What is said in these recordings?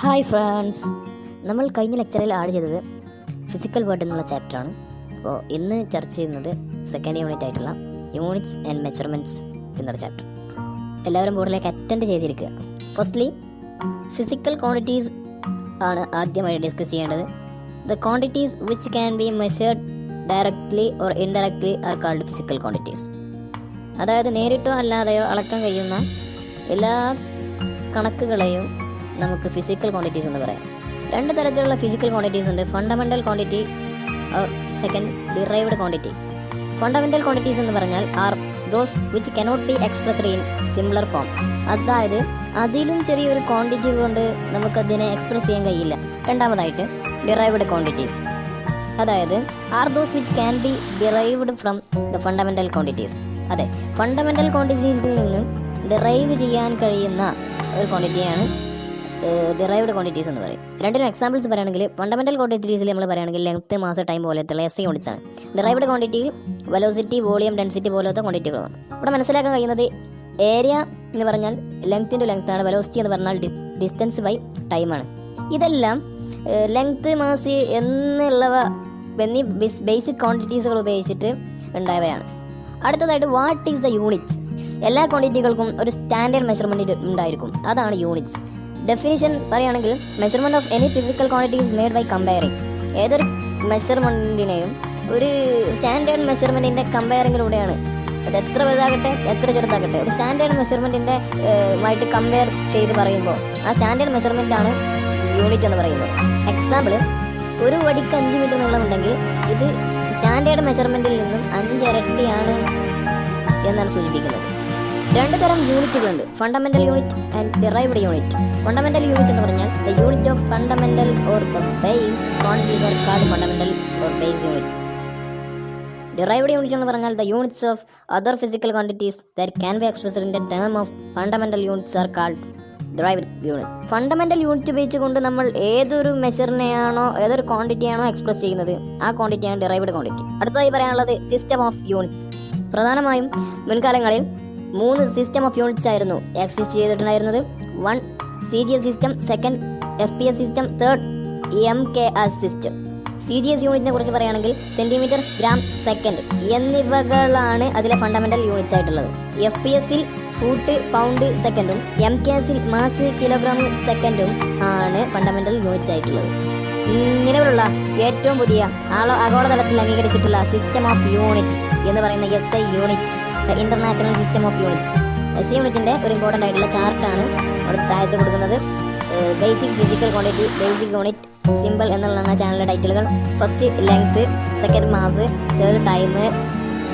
Hi friends, നമ്മൾ കഴിഞ്ഞ ലെക്ചറിൽ ആഡ് ചെയ്തത് ഫിസിക്കൽ വേൾഡ് എന്നുള്ള ചാപ്റ്ററാണ്. അപ്പോൾ ഇന്ന് ചർച്ച ചെയ്യുന്നത് സെക്കൻഡ് യൂണിറ്റ് ആയിട്ടുള്ള യൂണിറ്റ്സ് ആൻഡ് മെഷർമെൻറ്റ്സ് എന്നൊരു ചാപ്റ്റർ. എല്ലാവരും ബോർഡിലേക്ക് അറ്റൻഡ് ചെയ്തിരിക്കുക. ഫസ്റ്റ്ലി ഫിസിക്കൽ ക്വാണ്ടിറ്റീസ് ആണ് ആദ്യമായി ഡിസ്കസ് ചെയ്യേണ്ടത്. The quantities which can be measured directly or indirectly are called physical quantities. അതായത് നേരിട്ടോ അല്ലാതെയോ അളക്കാൻ കഴിയുന്ന എല്ലാ കണക്കുകളെയും നമുക്ക് ഫിസിക്കൽ ക്വാണ്ടിറ്റീസ് എന്ന് പറയാം. രണ്ട് തരത്തിലുള്ള ഫിസിക്കൽ ക്വാണ്ടിറ്റീസ് ഉണ്ട്. Fundamental quantity or second derived quantity. Fundamental quantities എന്ന് പറഞ്ഞാൽ are those which cannot be expressed in similar form. അതായത് അതിലും ചെറിയൊരു ക്വാണ്ടിറ്റി കൊണ്ട് നമുക്കതിനെ എക്സ്പ്രസ് ചെയ്യാൻ കഴിയില്ല. രണ്ടാമതായിട്ട് ഡിറൈവ്ഡ് ക്വാണ്ടിറ്റീസ്, അതായത് are those which can be derived from the fundamental quantities. അതെ, ഫണ്ടമെൻ്റൽ ക്വാണ്ടിറ്റീസിൽ നിന്നും ഡിറൈവ് ചെയ്യാൻ കഴിയുന്ന ഒരു ക്വാണ്ടിറ്റിയാണ് ഡിറൈവ്ഡ് ക്വാണ്ടിറ്റീസ് എന്ന് പറയും. രണ്ടിനും എക്സാമ്പിൾസ് പറയുകയാണെങ്കിൽ ഫണ്ടമെൻ്റൽ ക്വാണ്ടിറ്റീസിൽ നമ്മൾ പറയുകയാണെങ്കിൽ ലെങ്ത്, മാസ്, ടൈം പോലത്തെ എസ് യൂണിറ്റ്സ് ആണ്. ഡിറൈവ്ഡ് ക്വാണ്ടിറ്റിയിൽ വെലോസിറ്റി, വോളിയം, ഡെൻസിറ്റി പോലത്തെ ക്വാണ്ടിറ്റികളാണ്. ഇവിടെ മനസ്സിലാക്കാൻ കഴിയുന്നത് ഏരിയ എന്ന് പറഞ്ഞാൽ ലെങ്ത് ഇൻറ്റു ലെങ്ത് ആണ്, വെലോസിറ്റി എന്ന് പറഞ്ഞാൽ ഡിസ്റ്റൻസ് ബൈ ടൈമാണ്. ഇതെല്ലാം ലെങ്ത്, മാസ് എന്നുള്ളവ എന്നീ ബേസിക് ക്വാണ്ടിറ്റീസുകൾ ഉപയോഗിച്ചിട്ട് ഉണ്ടായവയാണ്. അടുത്തതായിട്ട് വാട്ട് ഈസ് ദ യൂണിറ്റ്സ്. എല്ലാ ക്വാണ്ടിറ്റികൾക്കും ഒരു സ്റ്റാൻഡേർഡ് മെഷർമെൻറ്റ് ഉണ്ടായിരിക്കും, അതാണ് യൂണിറ്റ്സ്. ഡെഫിനിഷൻ പറയുകയാണെങ്കിൽ measurement of any physical quantities made by comparing. ഏതൊരു മെഷർമെൻറ്റിനെയും ഒരു സ്റ്റാൻഡേർഡ് മെഷർമെൻറ്റിൻ്റെ കമ്പയറിങ്ങിലൂടെയാണ്. അത് എത്ര വലുതാകട്ടെ എത്ര ചെറുതാകട്ടെ ഒരു സ്റ്റാൻഡേർഡ് മെഷർമെൻറ്റിൻ്റെ ആയിട്ട് കമ്പയർ ചെയ്ത് പറയുമ്പോൾ ആ സ്റ്റാൻഡേർഡ് മെഷർമെൻറ്റാണ് യൂണിറ്റ് എന്ന് പറയുന്നത്. എക്സാമ്പിൾ, ഒരു വടിക്ക് 5 മീറ്റർ നീളമുണ്ടെങ്കിൽ ഇത് സ്റ്റാൻഡേർഡ് മെഷർമെൻറ്റിൽ നിന്നും 5 ഇരട്ടിയാണ് എന്നാണ് സൂചിപ്പിക്കുന്നത്. രണ്ട് തരം യൂണിറ്റുകളുണ്ട്, fundamental unit and derived unit. Fundamental unit എന്ന് പറഞ്ഞാൽ the unit of fundamental or the base quantities are called fundamental or base units. Derived unit എന്ന് പറഞ്ഞാൽ the units of other physical quantities that can be expressed in the term of fundamental units are called derived unit. Fundamental unit ഉപയോഗിച്ചുകൊണ്ട് നമ്മൾ ഏതൊരു മെഷറിനെയാണോ ഏതൊരു ക്വാണ്ടിറ്റിയാണോ express ചെയ്യുന്നത് ആ ക്വാണ്ടിറ്റിയാണ് derived quantity. അടുത്തതായി പറയാനുള്ളത് സിസ്റ്റം ഓഫ് യൂണിറ്റ്സ്. പ്രധാനമായും മുൻകാലങ്ങളിൽ 3 സിസ്റ്റം ഓഫ് യൂണിറ്റ്സ് ആയിരുന്നു എക്സിസ്റ്റ് ചെയ്തിട്ടുണ്ടായിരുന്നത്. 1 CGS system, 2 FPS system, 3 MKS system. CGS യൂണിറ്റിനെ കുറിച്ച് പറയുകയാണെങ്കിൽ സെൻറ്റിമീറ്റർ, ഗ്രാം, സെക്കൻഡ് എന്നിവകളാണ് അതിലെ ഫണ്ടമെൻ്റൽ യൂണിറ്റ്സ് ആയിട്ടുള്ളത്. FPS-ൽ ഫൂട്ട്, പൗണ്ട്, സെക്കൻഡും MKS-ൽ മാസ്, കിലോഗ്രാം, സെക്കൻഡും ആണ് ഫണ്ടമെൻ്റൽ യൂണിറ്റ്സ് ആയിട്ടുള്ളത്. നിലവിലുള്ള ഏറ്റവും പുതിയ ആഗോളതലത്തിൽ അംഗീകരിച്ചിട്ടുള്ള സിസ്റ്റം ഓഫ് യൂണിറ്റ്സ് എന്ന് പറയുന്ന SI unit, international system of units. SI യൂണിറ്റിൻ്റെ ഒരു ഇമ്പോർട്ടൻ്റ് ആയിട്ടുള്ള ചാർട്ടാണ് അവിടെ താഴത്ത് കൊടുക്കുന്നത്. Basic physical quantity, basic unit, simple എന്നുള്ളതാണ് ചാനലിലെ ടൈറ്റിലുകൾ. First length, second mass, third time,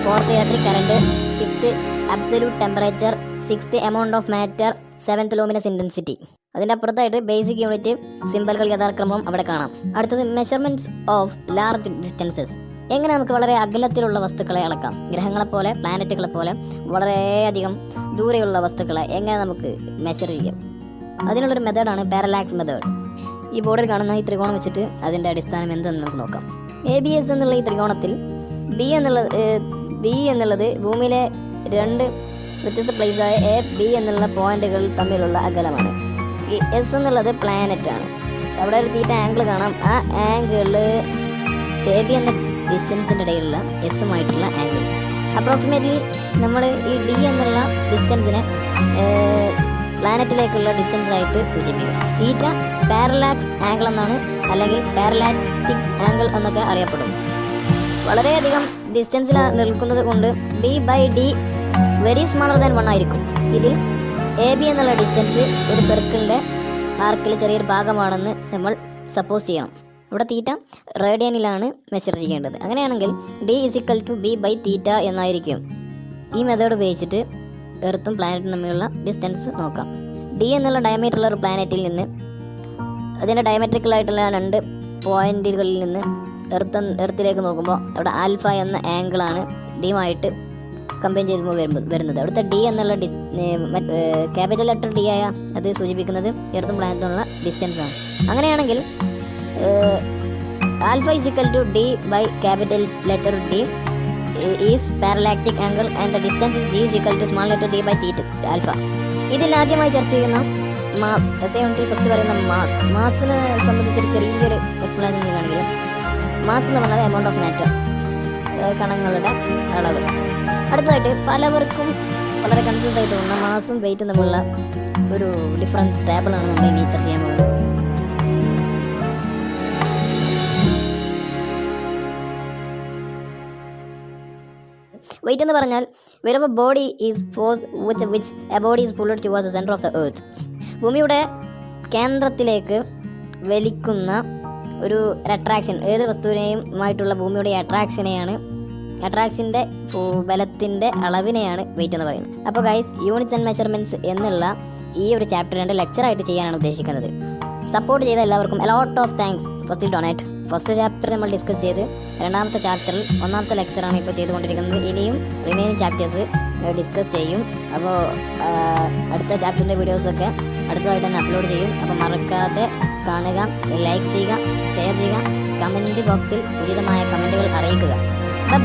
fourth electric current, fifth absolute temperature, sixth amount of matter, seventh luminous intensity. അതിൻ്റെ അപ്പുറത്തായിട്ട് ബേസിക് യൂണിറ്റ്, സിമ്പലുകൾ, യഥാക്രമം അവിടെ കാണാം. അടുത്തത് മെഷർമെൻറ്റ്സ് ഓഫ് ലാർജ് ഡിസ്റ്റൻസസ്. എങ്ങനെ നമുക്ക് വളരെ അകലത്തിലുള്ള വസ്തുക്കളെ അളക്കാം. ഗ്രഹങ്ങളെ പോലെ, പ്ലാനറ്റുകളെ പോലെ വളരെയധികം ദൂരെയുള്ള വസ്തുക്കളെ എങ്ങനെ നമുക്ക് മെഷർ ചെയ്യാം. അതിനുള്ളൊരു മെത്തേഡാണ് പാരലാക്സ് മെത്തേഡ്. ഈ ബോർഡിൽ കാണുന്ന ഈ ത്രികോണം വെച്ചിട്ട് അതിൻ്റെ അടിസ്ഥാനം എന്തെന്ന് നമുക്ക് നോക്കാം. ABS എന്നുള്ള ഈ ത്രികോണത്തിൽ B എന്നുള്ളത് ഭൂമിയിലെ 2 വ്യത്യസ്ത പ്ലേസായ A, B എന്നുള്ള പോയിന്റുകൾ തമ്മിലുള്ള അകലമാണ്. ഈ S എന്നുള്ളത് പ്ലാനറ്റാണ്. അവിടെ ഒരു തീറ്റ ആംഗിൾ കാണാം. ആ ആംഗിള് AB എന്ന ഡിസ്റ്റൻസിൻ്റെ ഇടയിലുള്ള എസുമായിട്ടുള്ള ആംഗിൾ. അപ്രോക്സിമേറ്റ്ലി നമ്മൾ ഈ D എന്നുള്ള ഡിസ്റ്റൻസിനെ പ്ലാനറ്റിലേക്കുള്ള ഡിസ്റ്റൻസ് ആയിട്ട് സൂചിപ്പിക്കും. തീറ്റ പാരലാക്സ് ആംഗിൾ എന്നാണ്, അല്ലെങ്കിൽ പാരലാക്റ്റിക് ആംഗിൾ എന്നൊക്കെ അറിയപ്പെടുന്നു. വളരെയധികം ഡിസ്റ്റൻസിൽ നിൽക്കുന്നത് കൊണ്ട് B/D വെരി സ്മാളർ ദാൻ 1 ആയിരിക്കും. ഇതിൽ AB എന്നുള്ള ഡിസ്റ്റൻസ് ഒരു സർക്കിളിൻ്റെ ആർക്കിൽ ചെറിയൊരു ഭാഗമാണെന്ന് നമ്മൾ സപ്പോസ് ചെയ്യണം. ഇവിടെ തീറ്റ റേഡിയനിലാണ് മെഷർ ചെയ്യേണ്ടത്. അങ്ങനെയാണെങ്കിൽ D = B/θ എന്നായിരിക്കും. ഈ മെത്തേഡ് ഉപയോഗിച്ചിട്ട് എർത്തും പ്ലാനറ്റും തമ്മിലുള്ള ഡിസ്റ്റൻസ് നോക്കാം. D എന്നുള്ള ഡയമീറ്ററുള്ള ഒരു പ്ലാനറ്റിൽ നിന്ന് അതിൻ്റെ ഡയമട്രിക്കലായിട്ടുള്ള 2 പോയിന്റുകളിൽ നിന്ന് എർത്തിലേക്ക് നോക്കുമ്പോൾ അവിടെ ആൽഫ എന്ന ആംഗിളാണ് ഡിയുമായിട്ട് കമ്പൈൻ ചെയ്യുമ്പോൾ വരുന്നത്. അവിടുത്തെ D എന്നുള്ള ക്യാപിറ്റൽ ലെറ്റർ D ആയ അത് സൂചിപ്പിക്കുന്നത് എർത്തും പ്ലാനറ്റുമുള്ള ഡിസ്റ്റൻസ് ആണ്. അങ്ങനെയാണെങ്കിൽ alpha = D/D is parallactic angle and the distance is D = small letter d/θ alpha. ഇതിൽ ആദ്യമായി ചർച്ച ചെയ്യുന്ന മാസ് എസ് എ യൂണിറ്റിൽ ഫസ്റ്റ് പറയുന്ന മാസിനെ സംബന്ധിച്ചൊരു ചെറിയൊരു എക്സ്പ്ലനേഷൻ ചെയ്യുകയാണെങ്കിൽ മാസ് എന്ന് പറഞ്ഞാൽ എമൗണ്ട് ഓഫ് മാറ്റർ, കണങ്ങളുടെ അളവ്. അടുത്തതായിട്ട് പലവർക്കും വളരെ കൺഫ്യൂസ് ആയി തോന്നുന്ന മാസും വെയിറ്റും തമ്മിലുള്ള ഒരു ഡിഫറൻസ് ടേബിളാണ് നമ്മൾ ഇനി ചർച്ച ചെയ്യാൻ പോകുന്നത്. വെയിറ്റ് എന്ന് പറഞ്ഞാൽ wherever body is force with which a body is pulled towards the center of the earth, ഭൂമിയുടെ കേന്ദ്രത്തിലേക്ക് വലിക്കുന്ന ഒരു അട്രാക്ഷൻ, ഏത് വസ്തുവിനെയുമായിട്ടുള്ള ഭൂമിയുടെ അട്രാക്ഷൻ്റെ ബലത്തിൻ്റെ അളവിനെയാണ് വെയിറ്റ് എന്ന് പറയുന്നത്. അപ്പോൾ ഗൈസ്, യൂണിറ്റ്സ് ആൻഡ് മെഷർമെൻറ്റ്സ് എന്നുള്ള ഈ ഒരു ചാപ്റ്റർ 2 ലെക്ചറായിട്ട് ചെയ്യാനാണ് ഉദ്ദേശിക്കുന്നത്. സപ്പോർട്ട് ചെയ്ത എല്ലാവർക്കും lot of thanks. First donate. First chapter നമ്മൾ ഡിസ്കസ് ചെയ്ത് രണ്ടാമത്തെ ചാപ്റ്ററിൽ ഒന്നാമത്തെ ലെക്ചറാണ് ഇപ്പോൾ ചെയ്തുകൊണ്ടിരിക്കുന്നത്. ഇനിയും റിമൈനിങ് ചാപ്റ്റേഴ്സ് ഡിസ്കസ് ചെയ്യും. അപ്പോൾ അടുത്ത ചാപ്റ്ററിൻ്റെ വീഡിയോസൊക്കെ അടുത്തതായിട്ട് തന്നെ അപ്ലോഡ് ചെയ്യും. അപ്പോൾ മറക്കാതെ കാണുക, ലൈക്ക് ചെയ്യുക, ഷെയർ ചെയ്യുക, കമൻറ്റ് ബോക്സിൽ ഉചിതമായ കമൻറ്റുകൾ അറിയിക്കുക.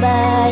ബൈ.